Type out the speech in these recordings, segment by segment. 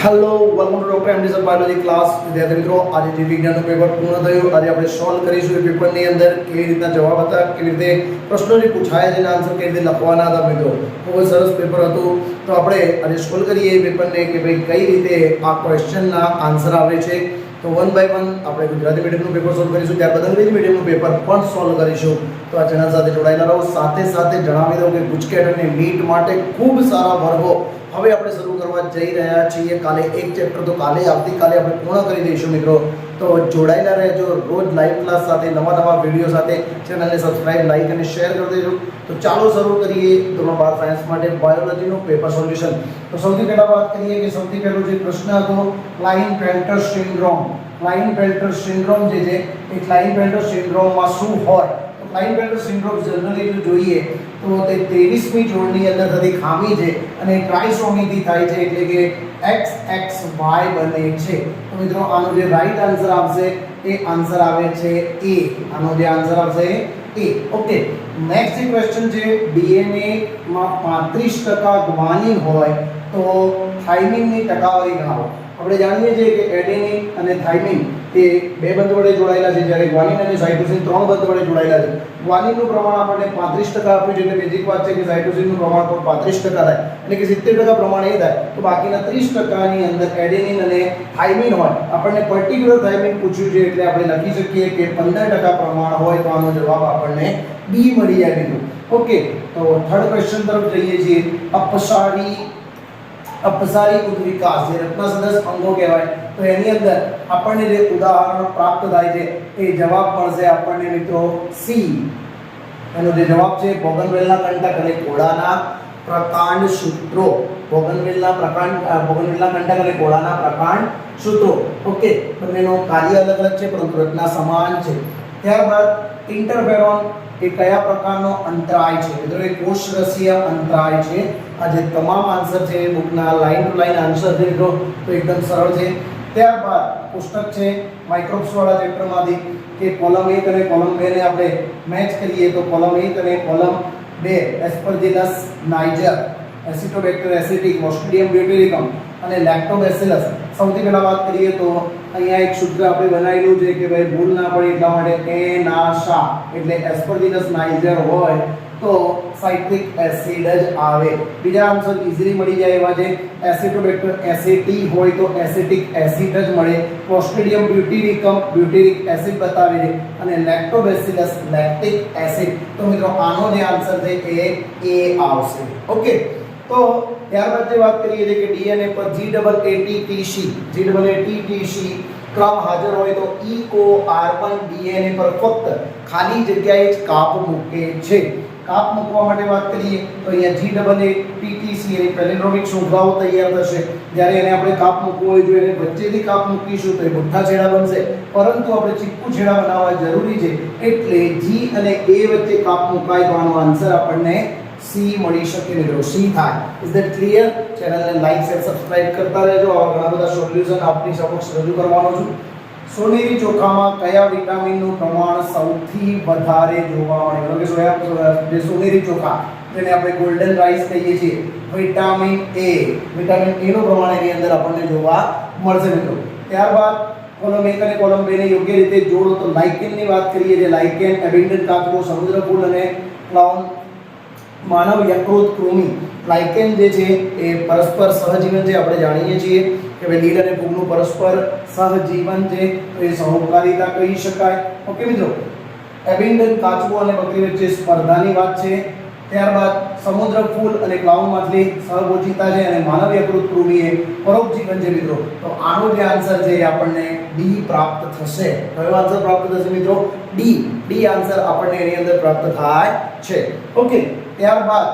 Hello welcome to doctor MD sir biology class. વિદ્યાર્થી મિત્રો, આજે જે વિજ્ઞાનનું પેપર પૂર્ણ થયું, આજે આપણે સોલ્વ કરીશું એ પેપરની અંદર કેવી રીતના જવાબ હતા, કેવી રીતે પ્રશ્નો જે પૂછાયા છે એના આન્સર કેવી રીતે લખવાના હતા. મિત્રો, ખૂબ જ સરસ પેપર હતું. તો આપણે આજે સોલ્વ કરીએ એ પેપરને કે ભાઈ કઈ રીતે આ ક્વેશ્ચનના આન્સર આવે છે. તો વન બાય વન આપણે ગુજરાતી મીડિયમનું પેપર સોલ્વ કરીશું, ત્યારબાદ અંગ્રેજી મીડિયમનું પેપર પણ સોલ્વ કરીશું. તો આ ચેનલ સાથે જોડાયેલા રહો. સાથે સાથે જણાવી દઉં કે ગુજકેટ અને નીટ માટે ખૂબ સારા વર્ગો હવે આપણે શરૂ કરવા જઈ રહ્યા છીએ. કાલે એક ચેપ્ટર તો આવતીકાલે આપણે પૂર્ણ કરી દઈશું. મિત્રો, તો જોડાયેલા રહેજો રોજ લાઈવ ક્લાસ સાથે, નવા વિડીયો સાથે. ચેનલને સબસ્ક્રાઇબ, લાઈક અને શેર કરી દેજો. તો ચાલો શરૂ કરીએ ધોરણ 12 સાયન્સ માટે બાયોલોજીનું પેપર સોલ્યુશન. તો સૌથી પહેલા વાત કરીએ કે સૌથી પહેલો જે પ્રશ્ન હતો ક્લાઇનફેલ્ટર સિન્ડ્રોમ. ક્લાઇનફેલ્ટર સિન્ડ્રોમ જે છે એ ક્લાઇનફેલ્ટર સિન્ડ્રોમમાં શું હોય? તો ક્લાઇનફેલ્ટર સિન્ડ્રોમ જનરલી જો જોઈએ તો તે 23મી જોડની અંદર થતી ખામી છે અને ટ્રાઇસોમીથી થાય છે, એટલે કે XXY બને છે. તો મિત્રો, આનો જે રાઈટ આન્સર આવશે એ આન્સર આવે છે A. આનો જે આન્સર આવશે A. ઓકે, નેક્સ્ટ જે ક્વેશ્ચન છે, DNA માં 35% ગ્વાનિન હોય તો થાઇમિનની ટકાવારી ગણાવો. આપણે જાણીએ છીએ કે એડેનિન અને થાઇમિન એ બે બંધ વડે જોડાયેલા છે, જ્યારે ગ્વાનિન અને સાઇટોસિન 3 બંધ વડે જોડાયેલા છે. ગ્વાનિનનું પ્રમાણ આપણને 35% આપ્યું છે, એટલે બેઝિક વાત છે કે સાઇટોસિનનું પ્રમાણ પણ 35% થાય, એટલે કે 70% પ્રમાણ એ થાય. તો બાકીના 30%ની અંદર એડેનિન અને થાઇમિન હોય. આપણને પર્ટિક્યુલર થાઇમિન પૂછ્યું છે, એટલે આપણે લખી શકીએ કે 15% પ્રમાણ હોય. તો આનો જવાબ આપણને B મળી જાય. મિત્રો, ઓકે, તો થર્ડ ક્વેશ્ચન તરફ જઈએ છીએ. અપસારી ઉદ્વિકાસ જે રત્ન સદસ અંગો કહેવાય, તો એની અંદર આપણને જે ઉદાહરણો પ્રાપ્ત થાય છે એ જવાબ મળશે આપણને મિત્રો C. એનો જે જવાબ છે બોગનવેલના કંટક અને ઘોડાના પ્રકાંડ સૂત્રો. બોગનવેલના કંટક અને ઘોડાના પ્રકાંડ સૂત્રો. ઓકે, બંનેનું કાર્ય અલગ અલગ છે પરંતુ રચના સમાન છે. ત્યારબાદ ઇન્ટરફેરોન એ કયા પ્રકારનો અંતરાય છે? મિત્રો, એ કોષરસીય અંતરાય છે. આ જે તમામ આન્સર છે બુકના લાઈન ટુ લાઈન આન્સર છે મિત્રો, તો એકદમ સરળ છે. ત્યારબાદ પુસ્તક છે માઇક્રોબ્સ વાળા ચેપ્ટરમાંથી કે કોલમ 1 અને કોલમ 2 ને આપણે મેચ કરીએ તો કોલમ 1 અને column 2 Aspergillus Niger, એસિટોબેક્ટર acetic, Clostridium બ્યુટેરિકમ અને લેક્ટોબેસિલસ. સૌથી પહેલા વાત કરીએ તો અહીંયા એક સૂત્ર આપણે બનાવેલું છે કે ભાઈ ભૂલ ના પડે એટલા માટે એનાશા, એટલે એસ્પરજિલસ નાઇજર હોય તો સાઇટ્રિક એસિડ જ આવે. બીજા આન્સર ઈઝીલી મળી જાય એવા છે. એસિટોબેક્ટર એસિટી હોય તો એસિટિક એસિડ જ મળે. ક્લોસ્ટ્રિડિયમ બ્યુટેરિકમ બ્યુટેરિક એસિડ બતાવે છે અને લેક્ટોબેસિલસ લેક્ટિક એસિડ. તો મિત્રો, આનો જે આન્સર છે એ A આવશે. ઓકે, તો ત્યારબાદ જે વાત કરીએ છીએ કે DNA પર GAATTC ક્રમ હાજર હોય તો ઇકો R1 DNA પર ફક્ત ખાલી જગ્યાએ જ કાપ મૂકે છે. કાપ મૂકવા માટે વાત કરીએ તો અહીંયા GAATTC એની પેલિન્ડ્રોમિક શૃંખલાઓ તૈયાર થશે. જ્યારે એને આપણે કાપ મૂકવો હોય, જો એને વચ્ચેથી કાપ મૂકીશું તો એ બુઠ્ઠા છેડા બનશે, પરંતુ આપણે ચીપકુ છેડા બનાવવા જરૂરી છે, એટલે G અને A વચ્ચે કાપ મુકાય તો આનો આન્સર આપણને C મળી શકે. મિત્રો, C થાય. Is that clear? ચેનલને લાઈક શેર સબસ્ક્રાઇબ કરતા રહેજો. આવા ઘણા બધા સોલ્યુશન આપની સમક્ષ રજૂ કરવાનો છું. સોનેરી ચોખામાં કયા વિટામિનનું પ્રમાણ સૌથી વધારે જોવા મળે? કે જે સોનેરી ચોખા જેને આપણે ગોલ્ડન રાઈસ કહીએ છીએ, વિટામિન A. વિટામિન A નું પ્રમાણ એની અંદર આપણને જોવા મળશે. મિત્રો, ત્યારબાદ કોલમ 1 અને કોલમ 2 ને યોગ્ય રીતે જોડો તો લાઇકેનની વાત કરીએ. જે લાઇકેન, એબેન્ડન કાચબો, સમુદ્ર ફૂલ અને ક્લાઉન, માનવ યકૃત કૃમિ. લાઇકેન જે છે એ પરસ્પર સહજીવન છે. આપણે જાણીએ છીએ કે ભાઈ લીલ અને ફૂગનું પરસ્પર સહજીવન છે, તો એ સહકારિતા કહી શકાય. ઓકે મિત્રો, એબેન્ડન કાચબો અને બકરી વચ્ચે સ્પર્ધાની વાત છે. ત્યારબાદ સમુદ્ર ફૂલ અને ક્લાઉન માછલી સહભોજિતા છે અને માનવ યકૃત કૃમિ એ પરોપજીવન છે. મિત્રો, તો આનો જે આન્સર છે એ આપણને D પ્રાપ્ત થશે. કયો આન્સર પ્રાપ્ત થશે મિત્રો? D આન્સર આપણને એની અંદર પ્રાપ્ત થાય છે. ઓકે, ત્યારબાદ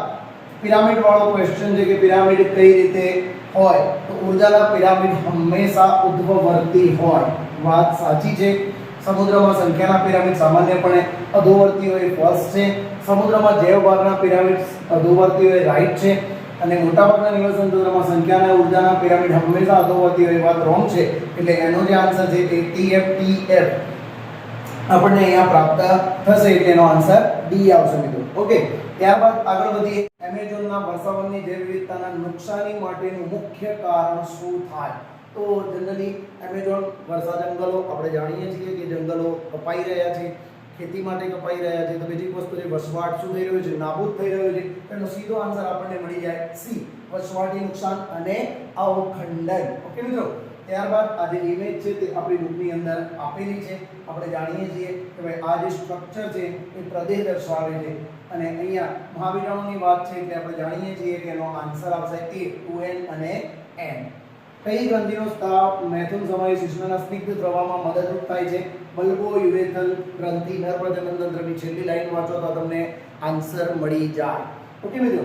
પિરામિડ વાળો ક્વેશ્ચન છે કે પિરામિડ કઈ રીતે હોય? તો ઊર્જાના પિરામિડ હંમેશા ઉદ્ધ્વવર્તી હોય. વાત સાચી છે. સમુદ્રમાં સંખ્યાના પિરામિડ સામાન્યપણે અધોવર્તી હોય, ફોલ્સ છે. સમુદ્રમાં જૈવભાગના પિરામિડ અધોવર્તી હોય, રાઈટ છે. અને મોટાભાગના નિવસન તંત્રમાં સંખ્યાના ઊર્જાના પિરામિડ હંમેશા અધોવર્તી હોય, વાત રોંગ છે. એટલે એનો જે આન્સર છે તે TF આપણને અહીંયા પ્રાપ્ત થશે, એટલે એનો આન્સર D આવશે મિત્રો. ઓકે, ત્યારબાદ આગળ વધીએ. એમેઝોનના વર્ષાવનની જૈવ વિવિધતાના નુકસાની માટેનું મુખ્ય કારણ શું થાય? તો જનરલી એમેઝોન વર્ષા જંગલો આપણે જાણીએ છીએ કે જંગલો કપાઈ રહ્યા છે, ખેતી માટે કપાઈ રહ્યા છે. તો બીજી વસ્તુ છે વસવાટ શું થઈ રહ્યો છે? નાબૂદ થઈ રહ્યો છે. એનો સીધો આન્સર આપણને મળી જાય સી, વસવાટી નુકસાન અને અવખંડન. ઓકે મિત્રો. ત્યારબાદ આ જે ઇમેજ છે તે આપણી બુકની અંદર આપેલી છે. આપણે જાણીએ છીએ કે ભાઈ આ જે સ્ટ્રક્ચર છે એ પ્રદેહ દર્શાવે છે અને અહીંયા મહાવિજાણુની વાત છે એટલે આપણે જાણીએ છીએ કે એનો આન્સર આવશે એ 2n અને n. કઈ ગ્રંથિનો સ્ત્રાવ મૈથુન સમયે શિશુના સ્નિગ્ધ પ્રવાહમાં મદદરૂપ થાય છે? બલ્બો યુરેથલ ગ્રંથિ. નર પ્રજનન તંત્રની છેલ્લી લાઈન વાંચો તો તમને આન્સર મળી જાય. ઓકે મિત્રો.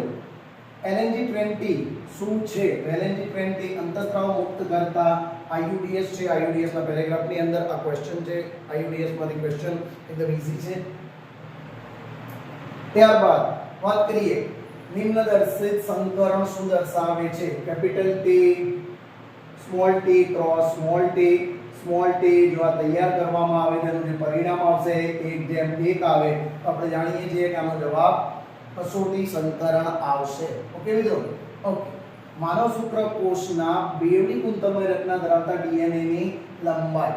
LNG-20 શું છે? LNG-20 અંતઃસ્ત્રાવ મુક્ત કરતા IUDs છે. IUDs ના પેરેગ્રાફની અંદર આ ક્વેશ્ચન છે. IUDs માંથી ક્વેશ્ચન એકદમ ઈઝી છે. ત્યારબાદ વાત કરીએ નિમ્નદર્શિત સંકરણ શું દર્શાવે છે? Capital T, small t cross small t, small t જો આ તૈયાર કરવામાં આવે તેનું જે પરિણામ આવશે 1:1 આવે તો આપણે જાણીએ છીએ કે આનો જવાબ કસોટી સંકરણ આવશે. ઓકે મિત્રો. ઓકે. માનવ શુક્રકોષના બેવડી કુંતલમય રચના ધરાવતા DNA ની લંબાઈ.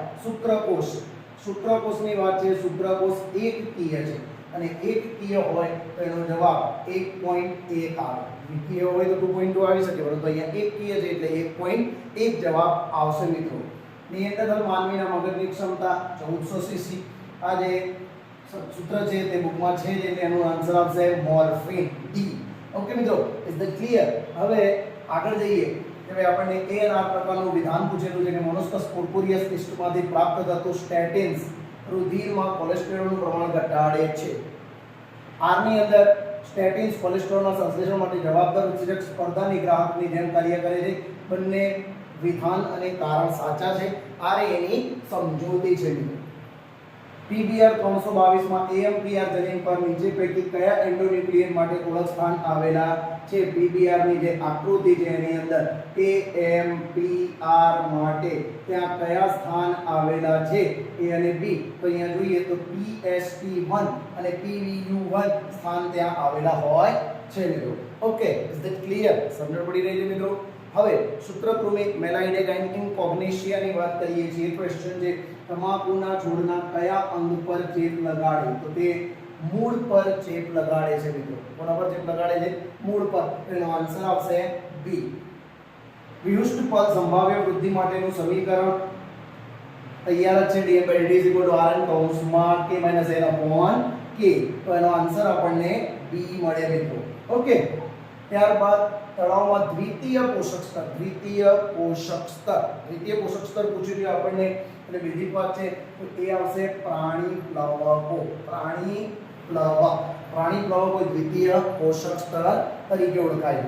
શુક્રકોષની વાત છે. શુક્રકોષ એકકીય છે અને એકકીય હોય તો એનો જવાબ 1.1 આવે. દ્વિકીય હોય તો 2.2 આવી શકે પરંતુ અહીંયા એકકીય છે એટલે 1.1 જવાબ આવશે મિત્રો. નિયંત્રક માનવીના મગજની ક્ષમતા 1400 cc. આ જે સૂત્ર છે તે બુકમાં છે એટલે એનો આન્સર આવશે મોર્ફિન ડી. ઓકે મિત્રો. Is the clear? હવે આગળ જઈએ કે ભાઈ આપણને ANR પ્રકારનું વિધાન પૂછેલું છે કે મોનોસ્કસ પુર્પુરિયસ પિસ્ટમાંથી પ્રાપ્ત થતું સ્ટેટિન્સ રુધિરમાં કોલેસ્ટેરોલનું પ્રમાણ ઘટાડે છે. R ની અંદર સ્ટેટિન્સ કોલેસ્ટેરોલના સંશ્લેષણ માટે જવાબદાર ઉત્સેચક સ્પર્ધાની ગ્રાહકની જેમ કાર્ય કરે છે. બંને વિધાન અને કારણ સાચા છે. આ એની સમજૂતી છે મિત્રો. PBR 322 માં AMPR જનીન પર નીચે પૈકી કયા એન્ડોન્યુક્લિયન માટે ઓળખ સ્થાન આવેલા છે? PBR ની જે આકૃતિ છે એની અંદર AMPR માટે ત્યાં કયા સ્થાન આવેલા છે? A અને B. તો અહીંયા જોઈએ તો PST1 અને PVU1 સ્થાન ત્યાં આવેલા હોય છે મિત્રો. ઓકે. Is that clear? સમજણ પડી રહી છે મિત્રો? હવે સૂત્રકૃમિ મેલાઇડેગાઇન ઇનકોગ્નિશિયાની વાત કરીએ છીએ. ક્વેશ્ચન છે તમાકુના છોડના કયા અંગ પર ચેપ લગાડે? તો તે મૂળ પર ચેપ લગાડે છે મિત્રો. કોના પર ચેપ લગાડે છે? મૂળ પર. એનો આન્સર આવશે B. વિહુષ્ટ પદ સંભાવ્ય વૃદ્ધિ માટેનું સમીકરણ તૈયાર જ છે. dm/dt = rn કૌંસમાં k - n / k. તો એનો આન્સર આપણને B મળે મિત્રો. ઓકે. ત્યારબાદ તળાવમાં દ્વિતીય પોષક સ્તર પૂછ્યું છે આપણને એટલે બીજી વાત છે તો એ આવશે પ્રાણી પ્લવકો. પ્રાણી પ્લવકો દ્વિતીય પોષક સ્તર તરીકે ઓળખાય.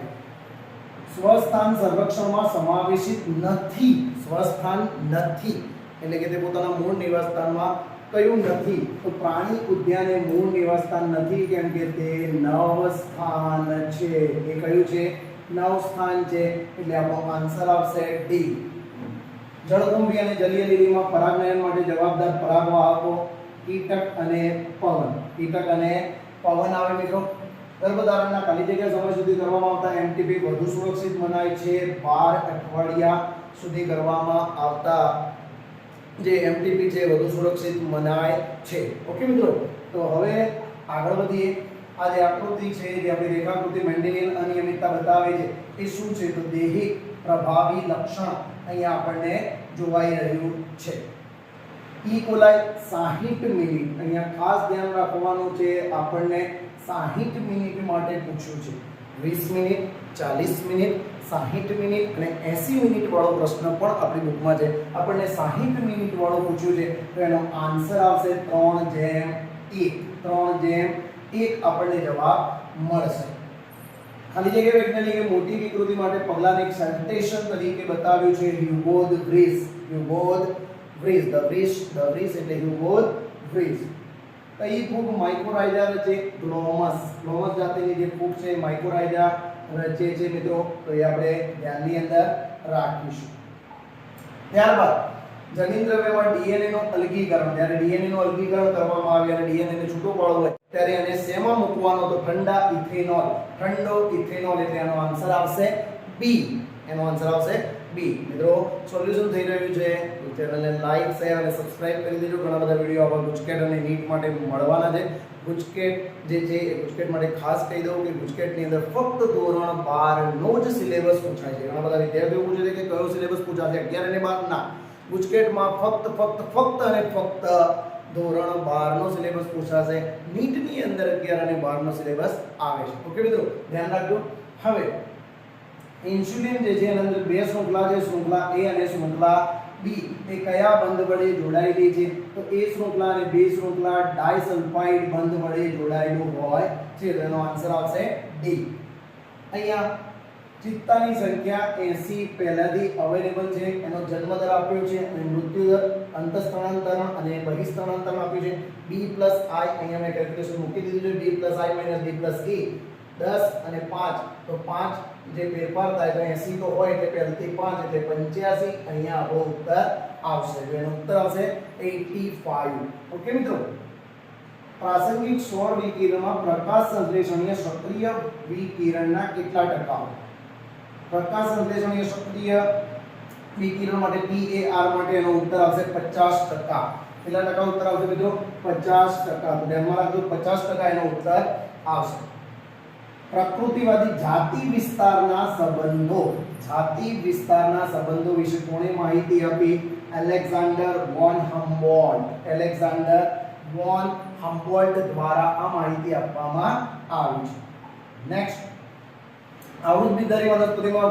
સ્વસ્થાન સર્વેક્ષણમાં સમાવેશિત નથી. સ્વસ્થાન નથી એટલે કે તે પોતાના મૂળ નિવાસસ્થાનમાં કયું નથી? તો પ્રાણી ઉદ્યાન એ મૂળ નિવાસસ્થાન નથી કેમ કે તે નવ સ્થાન છે. એ કયું છે? નવ સ્થાન છે એટલે આપણો આન્સર આવશે ડી. જળકુંભી અને જલીય લીલીમાં પરાગનયન માટે જવાબદાર પરાગવાહકો કીટક અને પવન. કીટક અને પવન આવે મિત્રો. ગર્ભધારણના ખાલી જગ્યા સમય સુધી કરવામાં આવતા MTP વધુ સુરક્ષિત મનાય છે. 12 અઠવાડિયા સુધી કરવામાં આવતા જે MTP છે વધુ સુરક્ષિત મનાય છે. ઓકે મિત્રો. તો હવે આગળ વધીએ. આ જે આકૃતિ છે જે આપણી રેખાકૃતિ મેન્ડેલિયન અનિયમિતતા બતાવે છે એ શું છે? તો દૈહિક પ્રભાવી લક્ષણ અહીંયા આપણને જોવાઈ રહ્યું છે. E. coli 60 minute. અહીંયા ખાસ ધ્યાન રાખવાનું છે આપણને 60 મિનિટ માટે પૂછ્યું છે. 20 મિનિટ, 40 મિનિટ, 60 મિનિટ અને 80 મિનિટ વાળો પ્રશ્ન પણ આપણી બુકમાં છે. આપણને 60 મિનિટ વાળો પૂછ્યું છે તો એનો આન્સર આવશે 3:1. 3:1 આપણને જવાબ મળશે. ખાલી જગ્યા વૈજ્ઞાનિકે મોટી વિકૃતિ માટે પગલાને એક સેન્ટેશન તરીકે બતાવ્યું છે હ્યુગોદ વ્રીસ. ધ વ્રીસ એટલે હ્યુગોદ વ્રીસ. કઈ ફૂગ માઇકોરાઇઝા રચે? ગ્લોમસ જાતિની જે ફૂગ છે માઇકોરાઇઝા રચે છે મિત્રો. તો એ આપણે ધ્યાનની અંદર રાખીશું. ત્યારબાદ જનીન દ્રવ્યમાં ડીએનએ નું અલગીકરણ, જ્યારે ડીએનએ નું અલગીકરણ કરવામાં આવે અને ડીએનએ ને છૂટો પાડવો હોય ત્યારે એને શેમાં મૂકવાનો? તો ઠંડા ઇથેનોલ, ઠંડો ઇથેનોલ, એટલે એનો આન્સર આવશે બી. એનો આન્સર આવશે બી. મિત્રો સોલ્યુશન થઈ રહ્યું છે, ચેનલને લાઈક શેર અને સબસ્ક્રાઇબ કરી દેજો. ઘણા બધા વિડિયો આવા ગુજકેટ અને નીટ માટે મળવાના છે. ગુજકેટ જે છે એ ગુજકેટ માટે ખાસ કહી દઉં કે ગુજકેટની અંદર ફક્ત ધોરણ 12 નો જ સિલેબસ પૂછાય છે. ઘણા બધા વિદ્યાર્થીઓ પૂછે છે કે કયો સિલેબસ પૂછાશે 11 અને 12 ના. ગુજકેટમાં ફક્ત અને ફક્ત ધોરણ 12 નો સિલેબસ પૂછાશે. નીટની અંદર 11 અને 12 નો સિલેબસ આવે છે. ઓકે મિત્રો, ધ્યાન રાખજો. હવે ઇન્સ્યુલિન જે છે એના અંદર બે શૃંખલા છે, શૃંખલા A અને શૃંખલા B. એ કયા બંધ વડે જોડાયેલી છે? તો A શૃંખલા અને B શૃંખલા ડાઇસલ્ફાઇડ બંધ વડે જોડાયેલું હોય છે. તો એનો આન્સર આવશે D. અહીંયા ચિત્તાની સંખ્યા 80 પહેલાથી અવેલેબલ છે. એનો જન્મ દર આપ્યો છે અને મૃત્યુ દર, અંતઃસ્થળાંતરણ અને બહિઃસ્થળાંતરણ આપ્યું છે. B + I અહીંયા મેં કેલ્ક્યુલેશન મૂકી દીધું છે. B + I - D + A 10 અને 5, તો 5 જે ફેરફાર થાય તો 80 તો હોય એટલે પહેલથી 5 એટલે 85. અહીંયા આપણો ઉત્તર આવશે. તો એનો ઉત્તર આવશે 85. ઓકે મિત્રો, પ્રાસંગિક સૌર વિકિરણમાં પ્રકાશ સંશ્લેષણીય સક્રિય વિકિરણના કેટલા ટકા હોય? પ્રકાશ સંશ્લેષણીય સક્રિય વિકિરણ માટે PAR માટે એનો ઉત્તર આવશે 50%. કેટલા ટકા ઉત્તર આવશે મિત્રો? 50%. તો ધ્યાનમાં રાખજો 50% એનો ઉત્તર આવશે. પ્રકૃતિવાદી જાતિ વિસ્તારના સંબંધો વિશે કોણે માહિતી આપી? Alexander von Humboldt. Alexander von Humboldt દ્વારા આ માહિતી આપવામાં આવી છે. નેક્સ્ટ, આવૃત્તિધારી વનસ્પતિમાં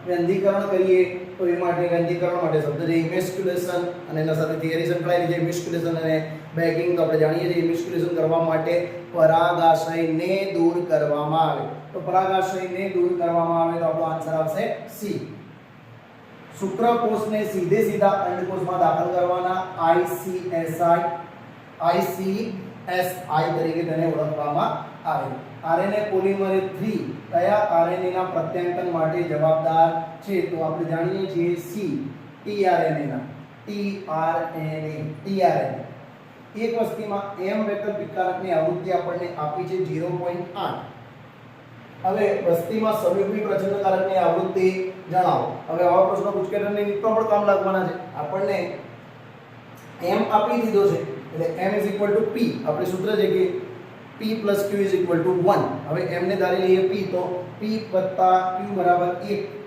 વ્યંધીકરણ કરીએ તો એ માટે વ્યંધીકરણ માટે શબ્દ છે ઇમેસ્ક્યુલેશન અને એના સાથે થિયરી સંકળાયેલી છે. ઇમેસ્ક્યુલેશન અને બેગિંગ તો આપણે જાણીએ છીએ. ઇમેસ્ક્યુલેશન કરવા માટે પરાગાશયને દૂર કરવામાં આવે. તો પરાગાશયને દૂર કરવામાં આવે તો આપણો આન્સર આવશે સી. શુક્રકોષને સીધા અંડકોષમાં દાખલ કરવાના ICSI તરીકે તેને ઓળખવામાં આવે. RNA પોલિમરેઝ 3 કયા RNA ના પ્રત્યાયન માટે જવાબદાર છે? તો આપણે જાણીએ છીએ સી, tRNA. એક વસ્તીમાં M વૈકલ્પિક કારકની આવૃત્તિ આપણને આપી છે 0.8. હવે વસ્તીમાં સંયુગ્મી પ્રજનનકારકની આવૃત્તિ જણાવો. હવે આવા પ્રશ્નો ગુજકેટની નીટમાં પણ કામ લાગવાના છે. આપણને M આપી દીધો છે એટલે M = P. આપણે સૂત્ર છે કે P + Q = 1. હવે M ને ધારી લઈએ P, તો P + Q = 1.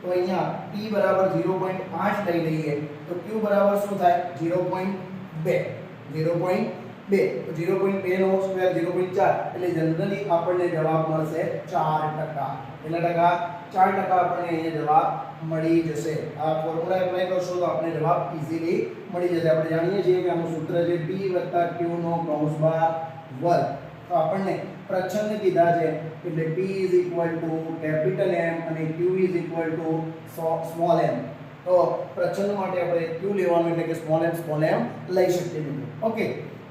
તો અહીંયા P = 0.8 લઈ લઈએ તો Q બરાબર શું થાય? 0.2. તો 0.2 નો સ્ક્વેર 0.4 એટલે જનરલી આપણને જવાબ મળશે 4%. કેટલા ટકા? 4% આપણને અહીંયા જવાબ મળી જશે. આ ફોર્મ્યુલા એપ્લાય કરશો તો આપણને જવાબ ઇઝીલી મળી જશે. આપણે જાણીએ છીએ કે આનું સૂત્ર છે P + Q નો કૌંસમાં વર્ગ. તો આપણને પ્રચ્છન્ન કીધા છે એટલે P = M અને Q = સ્મોલ m. તો પ્રચ્છન્ન માટે આપણે Q લેવાનું એટલે કે સ્મોલ m લઈ શકીએ છીએ. ઓકે,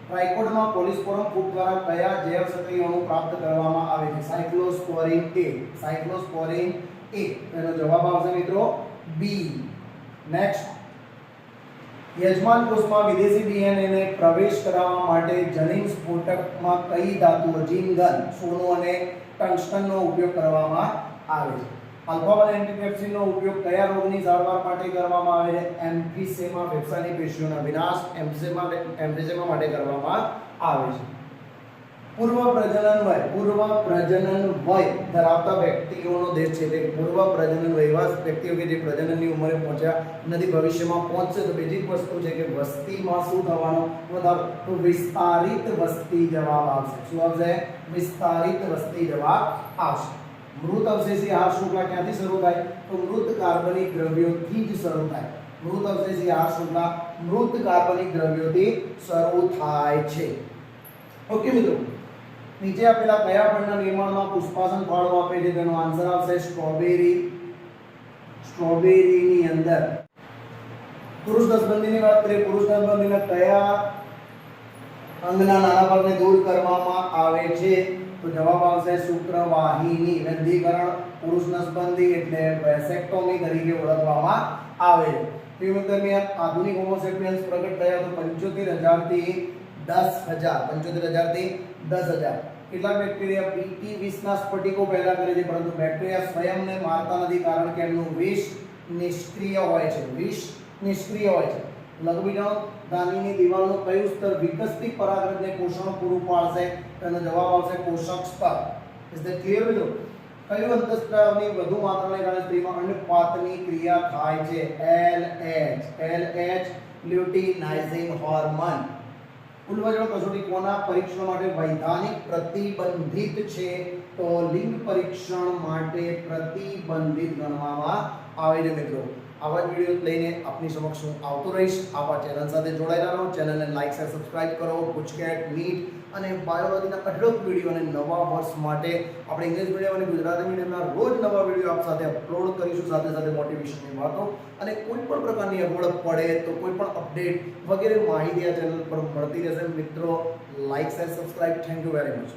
ટ્રાઇકોડમાં પોલિસ્પોરમ ફૂગ દ્વારા કયા જૈવ સક્રિય અણુ પ્રાપ્ત કરવામાં આવે છે? સાયક્લોસ્પોરીન A. એનો જવાબ આવશે મિત્રો B. નેક્સ્ટ, યજમાન કોષમાં વિદેશી ડીએનએ ને પ્રવેશ કરાવવા માટે જનીન સ્ફોટકમાં કઈ ધાતુઓ ઝિંગન, સોનું અને ટંગસ્ટનનો ઉપયોગ કરવામાં આવે છે? આલ્ફા 1 એન્ટીપેપ્સિડનો ઉપયોગ કયા રોગની સારવાર માટે કરવામાં આવે છે? એમ્ફીસેમા, ફેફસાની પેશીઓના વિનાશ, એમ્ફીસેમા માટે કરવામાં આવે છે. પૂર્વ પ્રજનન વય ધરાવતા વ્યક્તિઓનો દેશ છે. એટલે પૂર્વ પ્રજનન વય એવા વ્યક્તિઓ કે જે પ્રજનનની ઉંમરે પહોંચ્યા નથી, ભવિષ્યમાં પહોંચશે. તો બેઝિક વસ્તુ છે કે વસ્તીમાં શું થવાનું? તો વિસ્તારિત વસ્તી જવાબ આવશે. શું આવશે? વિસ્તારિત વસ્તી જવાબ આવશે. મૃત અવશેષી આહાર શૃંખલા ક્યાંથી શરૂ થાય? તો મૃત કાર્બનિક દ્રવ્યોથી જ શરૂ થાય. મૃત અવશેષી આહાર શૃંખલા મૃત કાર્બનિક દ્રવ્યોથી શરૂ થાય છે. ઓકે મિત્રો, નીચે આપેલા કયા ફળના નિર્માણમાં પુષ્પાસન ફાળો આપે છે? તેનો આન્સર આવશે સ્ટ્રોબેરી. સ્ટ્રોબેરીની અંદર પુરુષ નસબંધીની વાત કરીએ. પુરુષ નસબંધીના કયા અંગના નાના ભાગને દૂર કરવામાં આવે છે? તો જવાબ આવશે શુક્રવાહિની. વૃદ્ધિકરણ પુરુષ નસબંધી એટલે વેસેક્ટોમી તરીકે ઓળખવામાં આવે છે. યુગ દરમિયાન આધુનિક હોમો સેપિયન્સ પ્રગટ થયા તો 75000 થી 10000, 75000 થી 10000. કેટલાક બેક્ટેરિયા BT20 ના સ્ફટિકો પેદા કરે છે, પરંતુ બેક્ટેરિયા સ્વયંને મારતા નથી, કારણ કે એમનું વિષ નિષ્ક્રિય હોય છે. વિષ નિષ્ક્રિય હોય છે. લઘુબીજાણુ ધાનીની દિવાલનું કયું સ્તર વિકસતી પરાગરજને પોષણ પૂરું પાડશે? તેનો જવાબ આવશે પોષક સ્તર. ઇઝ ધેટ ક્લિયર મિત્રો? કયું અંતઃસ્ત્રાવની વધુ માત્રાને કારણે સ્ત્રીમાં અંડપાતની ક્રિયા થાય છે? LH લ્યુટીનાઇઝિંગ hormone. ઉલ્બજળ કસોટી કોના પરીક્ષણ માટે વૈધાનિક પ્રતિબંધિત છે? તો લિંગ પરીક્ષણ માટે પ્રતિબંધિત ગણવામાં આવે છે મિત્રો. આવા જ વિડીયો લઈને આપની સમક્ષ હું આવતો રહીશ. આપ આ ચેનલ સાથે જોડાયેલા રહો. ચેનલને લાઈક શેર સબસ્ક્રાઇબ કરો. ગુજકેટ નીટ અને બાયોલોજીના અઢળક વિડીયો અને નવા વર્ષ માટે આપણે ઇંગ્લિશ મીડિયમ અને ગુજરાતી મીડિયમના રોજ નવા વિડીયો આપ સાથે અપલોડ કરીશું. સાથે સાથે મોટિવેશનની વાતો અને કોઈ પણ પ્રકારની અગવડ પડે તો કોઈ પણ અપડેટ વગેરે માહિતી આ ચેનલ પર મળતી રહેશે. મિત્રો like share subscribe. Thank you very much.